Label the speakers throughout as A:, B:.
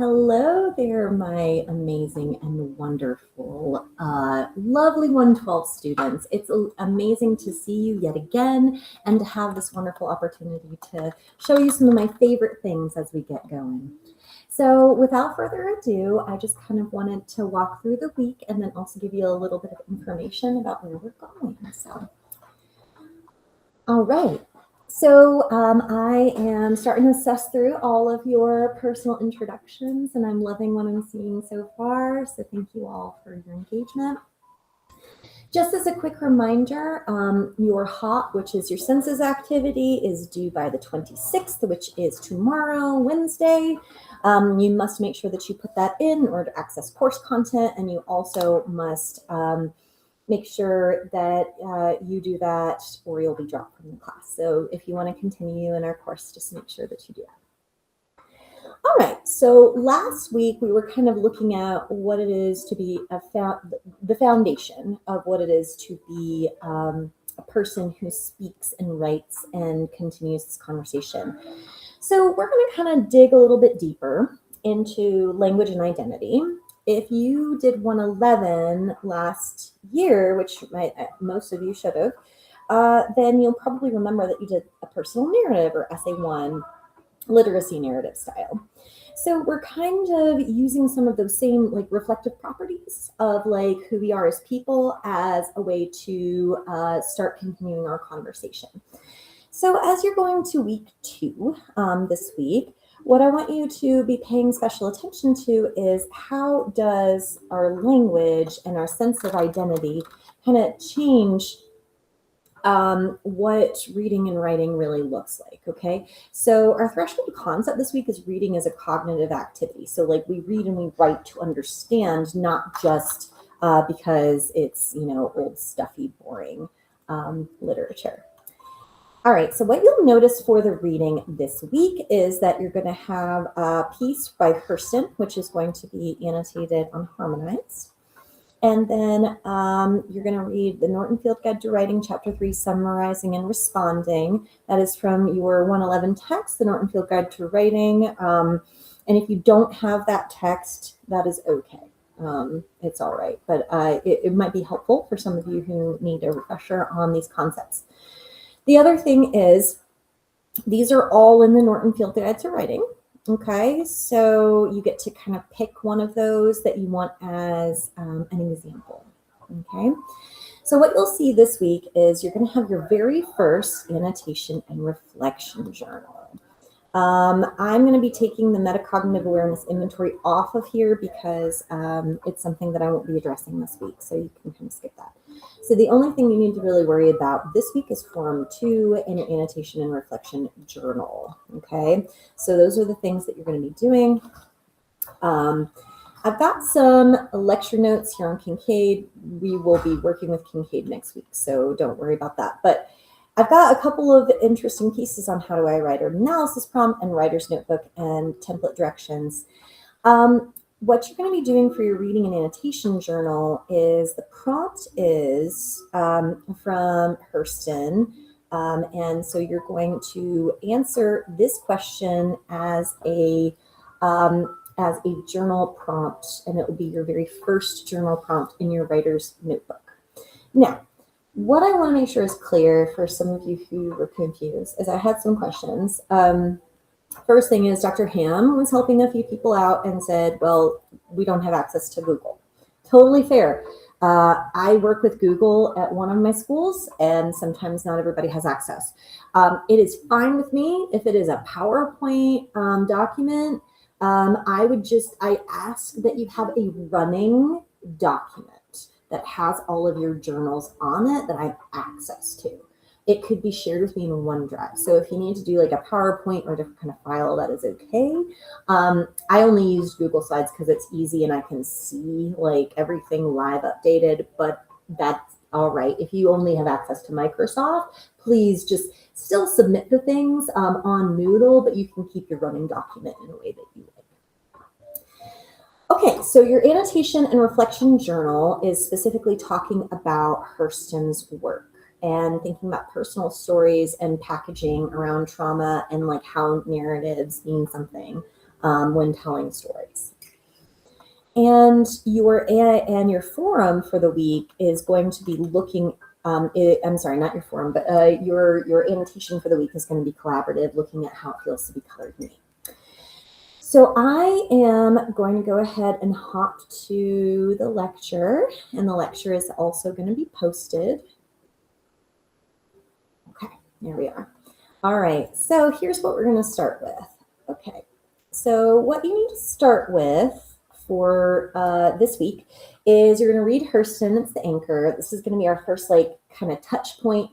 A: Hello there, my amazing and wonderful, lovely 112 students. It's amazing to see you yet again and to have this wonderful opportunity to show you some of my favorite things as we get going. So without further ado, I just kind of wanted to walk through the week and then also give you a little bit of information about where we're going. All right. So I am starting to assess through all of your personal introductions, and I'm loving what I'm seeing so far. So thank you all for your engagement. Just as a quick reminder, your HOT, which is your census activity, is due by the 26th, which is tomorrow, Wednesday. You must make sure that you put that in order to access course content, and you also must make sure that you do that or you'll be dropped from the class. So if you want to continue in our course, just make sure that you do that. All right, so last week we were kind of looking at what it is to be the foundation of what it is to be a person who speaks and writes and continues this conversation. So we're going to kind of dig a little bit deeper into language and identity. If you did 111 last year, which most of you should have, then you'll probably remember that you did a personal narrative or essay 1 literacy narrative style. So we're kind of using some of those same like reflective properties of like who we are as people as a way to start continuing our conversation. So as you're going to week 2 this week, what I want you to be paying special attention to is how does our language and our sense of identity kind of change what reading and writing really looks like, okay? So our threshold concept this week is reading as a cognitive activity. So like we read and we write to understand, not just because it's, old, stuffy, boring literature. All right, so what you'll notice for the reading this week is that you're going to have a piece by Hurston, which is going to be annotated on Harmonized. And then you're going to read the Norton Field Guide to Writing, Chapter 3, Summarizing and Responding. That is from your 111 text, the Norton Field Guide to Writing. And if you don't have that text, that is okay. It's all right. But it might be helpful for some of you who need a refresher on these concepts. The other thing is, these are all in the Norton Field Guide to Writing. Okay, so you get to kind of pick one of those that you want as an example. Okay, so what you'll see this week is you're going to have your very first annotation and reflection journal. I'm going to be taking the metacognitive awareness inventory off of here because it's something that I won't be addressing this week, so you can kind of skip that. So the only thing you need to really worry about this week is Form 2 and your annotation and reflection journal, okay? So those are the things that you're going to be doing. I've got some lecture notes here on Kincaid. We will be working with Kincaid next week, so don't worry about that. But I've got a couple of interesting pieces on how do I write an analysis prompt and writer's notebook and template directions. What you're going to be doing for your reading and annotation journal is the prompt is from Hurston. And so you're going to answer this question as a journal prompt, and it will be your very first journal prompt in your writer's notebook. Now, what I want to make sure is clear for some of you who were confused is I had some questions. First thing is Dr. Ham was helping a few people out and said, well, we don't have access to Google. Totally fair. I work with Google at one of my schools, and sometimes not everybody has access. It is fine with me if it is a PowerPoint document. I ask that you have a running document that has all of your journals on it that I have access to. It could be shared with me in OneDrive. So if you need to do like a PowerPoint or a different kind of file, that is okay. I only use Google Slides because it's easy and I can see like everything live updated, but that's all right. If you only have access to Microsoft, please just still submit the things on Moodle, but you can keep your running document in a way that you like. Okay, so your annotation and reflection journal is specifically talking about Hurston's work and thinking about personal stories and packaging around trauma and like how narratives mean something when telling stories. And your forum for the week is going to be looking. I'm sorry, not your forum, but your annotation for the week is going to be collaborative, looking at how it feels to be colored me. So I am going to go ahead and hop to the lecture, and the lecture is also going to be posted. Okay, there we are. All right, so here's what we're going to start with. Okay, so what you need to start with for this week is you're going to read Hurston. It's the anchor. This is going to be our first kind of touch point.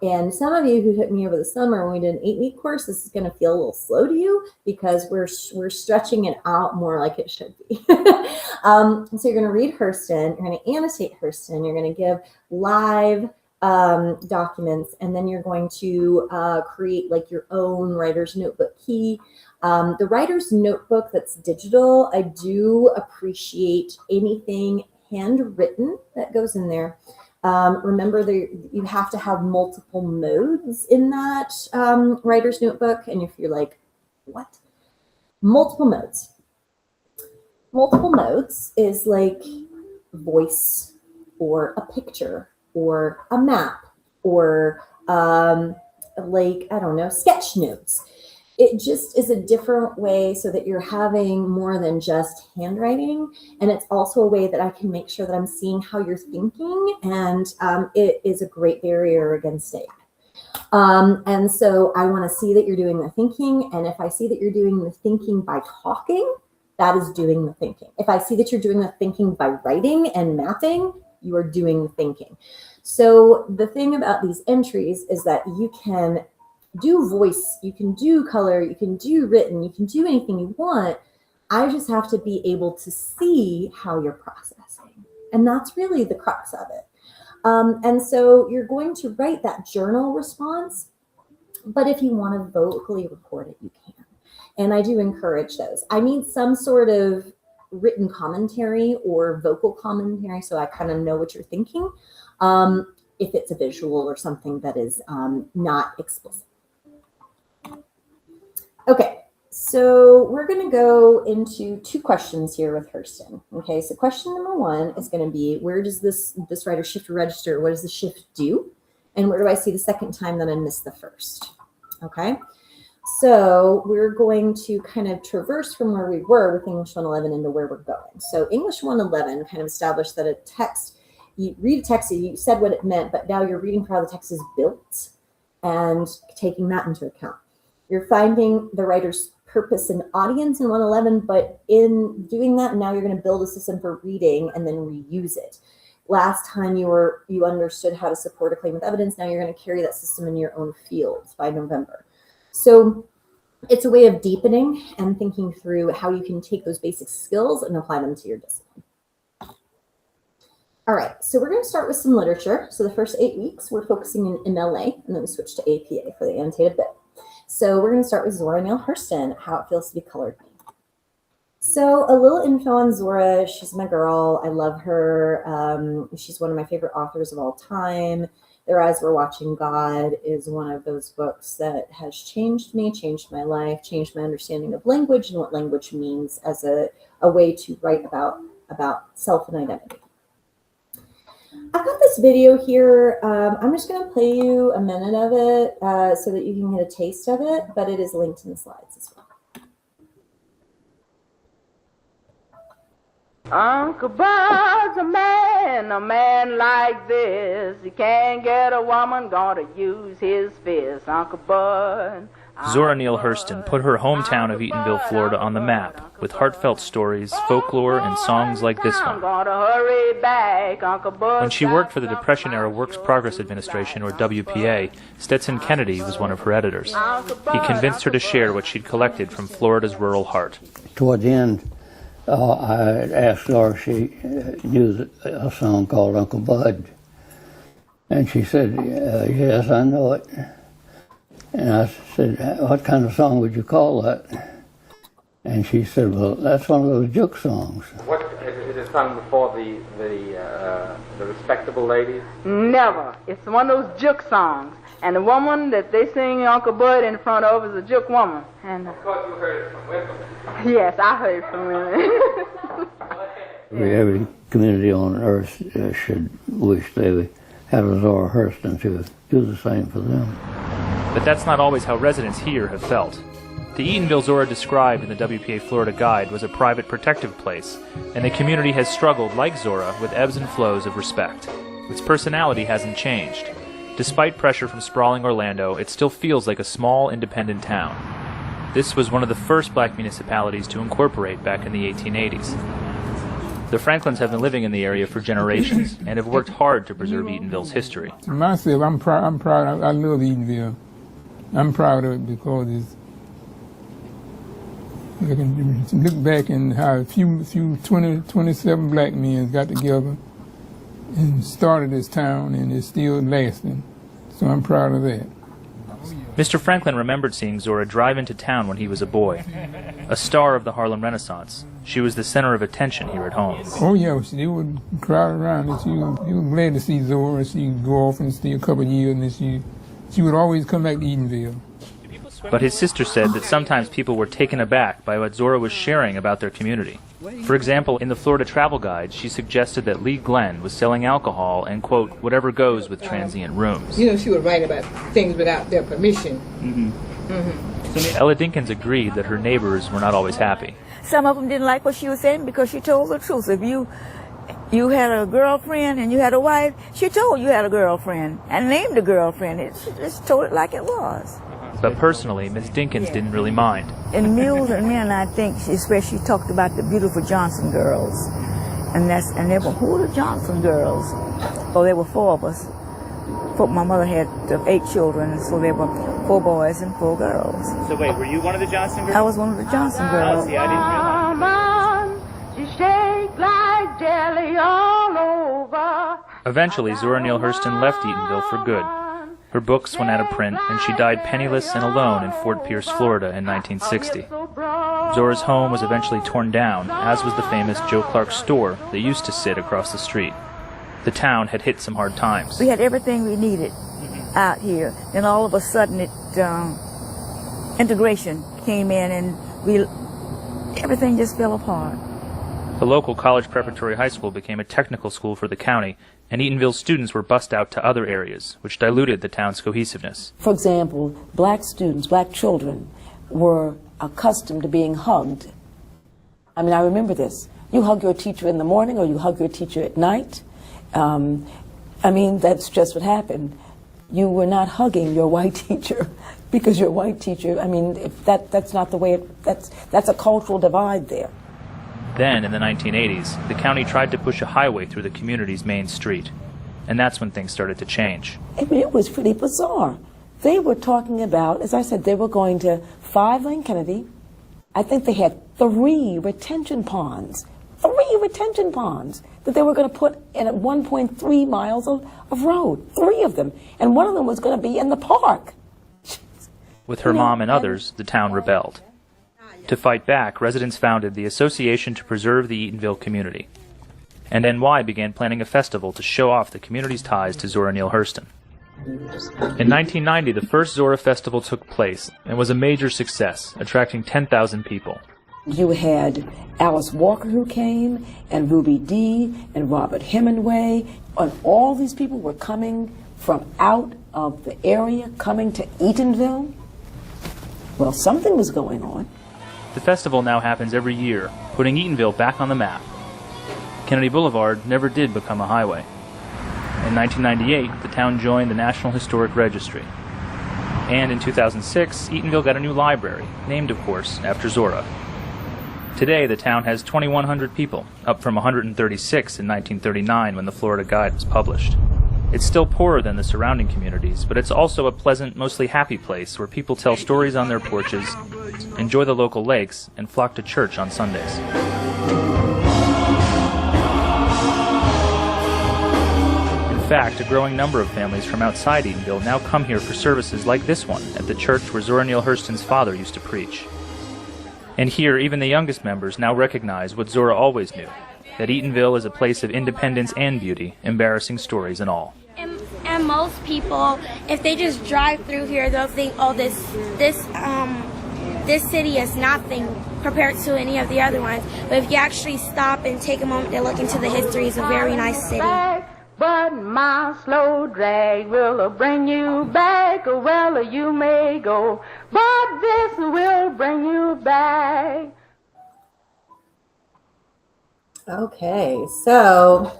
A: And some of you who hit me over the summer when we did an 8-week course, this is going to feel a little slow to you because we're stretching it out more like it should be. So you're going to read Hurston, you're going to annotate Hurston, you're going to give live documents, and then you're going to create your own writer's notebook key. The writer's notebook that's digital, I do appreciate anything handwritten that goes in there. Remember you have to have multiple modes in that writer's notebook. And if you're like, what? Multiple modes. Multiple modes is like voice or a picture or a map or I don't know, sketch notes. It just is a different way so that you're having more than just handwriting. And it's also a way that I can make sure that I'm seeing how you're thinking. And it is a great barrier against AI. And so I want to see that you're doing the thinking. And if I see that you're doing the thinking by talking, that is doing the thinking. If I see that you're doing the thinking by writing and mapping, you are doing the thinking. So the thing about these entries is that you can do voice, you can do color, you can do written, you can do anything you want. I just have to be able to see how you're processing. And that's really the crux of it. And so you're going to write that journal response, but if you want to vocally record it, you can. And I do encourage those. I need some sort of written commentary or vocal commentary so I kind of know what you're thinking, if it's a visual or something that is not explicit. Okay, so we're going to go into 2 questions here with Hurston. Okay, so question number 1 is going to be, where does this writer shift register? What does the shift do? And where do I see the second time that I missed the first? Okay, so we're going to kind of traverse from where we were with English 111 into where we're going. So English 111 kind of established that a text, you read a text, you said what it meant, but now you're reading for how the text is built and taking that into account. You're finding the writer's purpose and audience in 111, but in doing that, now you're going to build a system for reading and then reuse it. Last time you understood how to support a claim with evidence. Now you're going to carry that system in your own field by November. So it's a way of deepening and thinking through how you can take those basic skills and apply them to your discipline. All right, so we're going to start with some literature. So the first 8 weeks, we're focusing in MLA, and then we switch to APA for the annotated bit. So we're going to start with Zora Neale Hurston, How It Feels to Be Colored Me. So a little info on Zora. She's my girl. I love her. She's one of my favorite authors of all time. Their Eyes Were Watching God is one of those books that has changed me, changed my life, changed my understanding of language and what language means as a way to write about self and identity. I've got this video here. I'm just going to play you a minute of it so that you can get a taste of it, but it is linked in the slides as well.
B: Uncle Bud's a man like this. He can't get a woman, gonna use his fist. Uncle Bud.
C: Zora Neale Hurston put her hometown of Eatonville, Florida on the map with heartfelt stories, folklore, and songs like this one. When she worked for the Depression-era Works Progress Administration, or WPA, Stetson Kennedy was one of her editors. He convinced her to share what she'd collected from Florida's rural heart.
D: Toward the end, I asked Laura if she knew a song called Uncle Bud. And she said, yes, I know it. And I said, what kind of song would you call that? And she said, well, that's one of those juke songs.
E: What, is it sung before the respectable ladies?
B: Never. It's one of those juke songs. And the woman that they sing Uncle Bud in front of is a Juke woman. And
E: Of course, you heard it from women.
B: yes, I heard from women.
D: Every community on earth should wish they had a Zora Hurston to do the same for them.
C: But that's not always how residents here have felt. The Eatonville Zora described in the WPA Florida Guide was a private protective place, and the community has struggled, like Zora, with ebbs and flows of respect. Its personality hasn't changed. Despite pressure from sprawling Orlando, it still feels like a small, independent town. This was one of the first black municipalities to incorporate back in the 1880s. The Franklins have been living in the area for generations and have worked hard to preserve Eatonville's history.
F: To myself, I'm proud. I love Eatonville. I'm proud of it because it's. I can look back and how a few 27 black men got together and started this town, and it's still lasting. So I'm proud of that.
C: Mr. Franklin remembered seeing Zora drive into town when he was a boy. A star of the Harlem Renaissance, she was the center of attention here at home.
F: Oh yeah, they would crowd around, and she was glad to see Zora. She'd go off and stay a couple of years, and then she would always come back to Eatonville.
C: But his sister said that sometimes people were taken aback by what Zora was sharing about their community. For example, in the Florida Travel Guide, she suggested that Lee Glenn was selling alcohol and, quote, whatever goes with transient rooms.
G: You know, she would write about things without their permission.
C: Ella Dinkins agreed that her neighbors were not always happy.
H: Some of them didn't like what she was saying because she told the truth. If you had a girlfriend and you had a wife, she told you had a girlfriend and named the girlfriend. She just told it like it was.
C: But personally, Miss Dinkins didn't really mind.
H: In Mules and Men, I think she talked about the beautiful Johnson girls. And they were, who were the Johnson girls? Oh, there were 4 of us. My mother had 8 children, so there were 4 boys and 4 girls.
C: So wait, were you one of the Johnson girls?
H: I was one of the Johnson girls.
C: See, I didn't realize.
B: She shake like jelly all over.
C: Eventually, Zora Neale Hurston left Eatonville for good. Her books went out of print, and she died penniless and alone in Fort Pierce, Florida in 1960. Zora's home was eventually torn down, as was the famous Joe Clark store that used to sit across the street. The town had hit some hard times.
H: We had everything we needed out here. Then all of a sudden, integration came in, and everything just fell apart.
C: The local college preparatory high school became a technical school for the county, and Eatonville students were bussed out to other areas, which diluted the town's cohesiveness.
I: For example, black students, black children, were accustomed to being hugged. I mean, I remember this. You hug your teacher in the morning or you hug your teacher at night. I mean, that's just what happened. You were not hugging your white teacher because your white teacher, I mean, if that's not the way that's a cultural divide there.
C: Then, in the 1980s, the county tried to push a highway through the community's main street. And that's when things started to change.
I: I mean, it was pretty bizarre. They were talking about, as I said, they were going to 5 Lane Kennedy. I think they had 3 retention ponds. 3 retention ponds that they were going to put in at 1.3 miles of road. 3 of them. And one of them was going to be in the park.
C: With her mom and others, the town rebelled. To fight back, residents founded the Association to Preserve the Eatonville Community. And NY began planning a festival to show off the community's ties to Zora Neale Hurston. In 1990, the first Zora Festival took place and was a major success, attracting 10,000 people.
I: You had Alice Walker who came, and Ruby Dee, and Robert Hemingway, and all these people were coming from out of the area, coming to Eatonville. Well, something was going on.
C: The festival now happens every year, putting Eatonville back on the map. Kennedy Boulevard never did become a highway. In 1998, the town joined the National Historic Registry. And in 2006, Eatonville got a new library, named, of course, after Zora. Today, the town has 2,100 people, up from 136 in 1939 when the Florida Guide was published. It's still poorer than the surrounding communities, but it's also a pleasant, mostly happy place where people tell stories on their porches, enjoy the local lakes, and flock to church on Sundays. In fact, a growing number of families from outside Eatonville now come here for services like this one at the church where Zora Neale Hurston's father used to preach. And here, even the youngest members now recognize what Zora always knew, that Eatonville is a place of independence and beauty, embarrassing stories and all.
J: And most people, if they just drive through here, they'll think, oh, this city is nothing compared to any of the other ones. But if you actually stop and take a moment to look into the history, it's a very nice city.
B: But my slow drag will bring you back, well, you may go, but this will bring you back.
A: Okay, so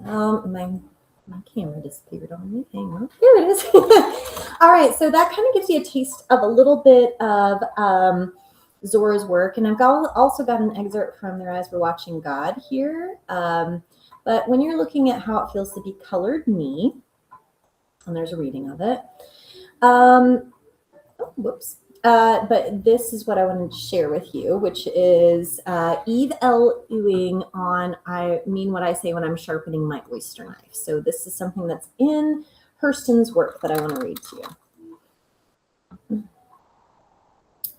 A: my camera disappeared on me. Hang on, here it is. All right, so that kind of gives you a taste of a little bit of Zora's work, and I've also got an excerpt from Their Eyes Were Watching God here. But when you're looking at how it feels to be colored me, and there's a reading of it. But this is what I wanted to share with you, which is Eve L. Ewing on I Mean What I Say When I'm Sharpening My Oyster Knife. So this is something that's in Hurston's work that I want to read to you.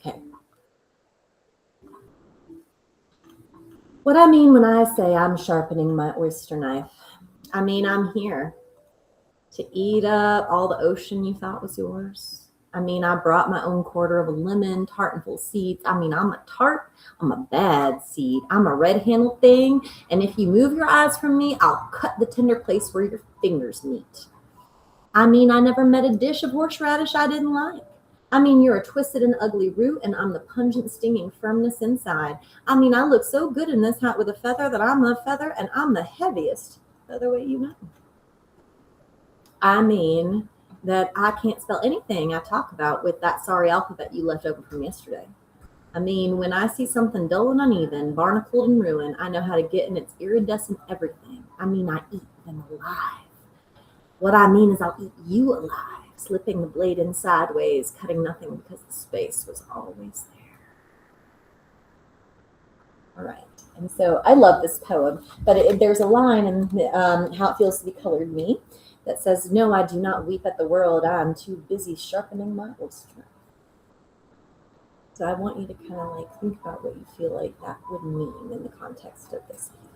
A: Okay. What I mean when I say I'm sharpening my oyster knife, I mean I'm here to eat up all the ocean you thought was yours. I mean, I brought my own quarter of a lemon, tart and full of seeds. I mean, I'm a tart, I'm a bad seed. I'm a red-handled thing, and if you move your eyes from me, I'll cut the tender place where your fingers meet. I mean, I never met a dish of horseradish I didn't like. I mean, you're a twisted and ugly root, and I'm the pungent, stinging firmness inside. I mean, I look so good in this hat with a feather that I'm a feather, and I'm the heaviest featherweight you know. I mean that I can't spell anything I talk about with that sorry alphabet you left over from yesterday. I mean, when I see something dull and uneven, barnacled and ruined, I know how to get in its iridescent everything. I mean, I eat them alive. What I mean is I'll eat you alive. Slipping the blade in sideways, cutting nothing because the space was always there. All right, and so I love this poem, but there's a line in How It Feels to Be Colored Me that says, no, I do not weep at the world. I'm too busy sharpening my oyster knife. So I want you to kind of like think about what you feel like that would mean in the context of this piece.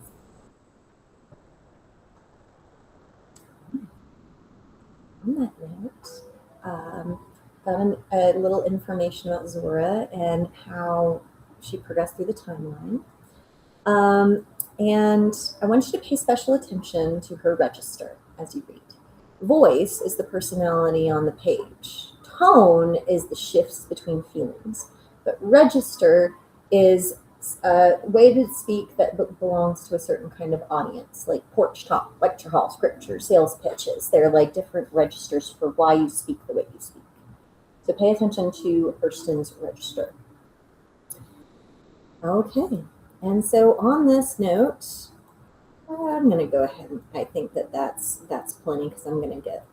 A: On that note, got a little information about Zora and how she progressed through the timeline. And I want you to pay special attention to her register as you read. Voice is the personality on the page. Tone is the shifts between feelings. But register is a way to speak that belongs to a certain kind of audience, like porch talk, lecture hall, scripture, sales pitches. They're like different registers for why you speak the way you speak. So pay attention to Hurston's register. Okay, and so on this note, I'm going to go ahead and I think that's plenty because I'm going to get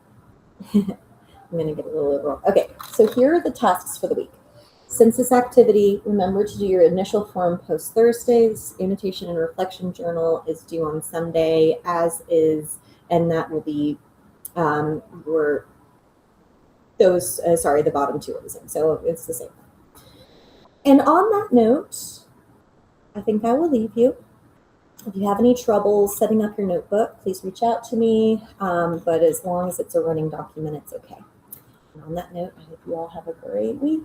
A: I'm going to get a little overall. Okay, so here are the tasks for the week. Census activity, remember to do your initial form post Thursdays. Annotation and reflection journal is due on Sunday, as is, and that will be the bottom two of the same. So it's the same. And on that note, I think I will leave you. If you have any trouble setting up your notebook, please reach out to me. But as long as it's a running document, it's okay. And on that note, I hope you all have a great week.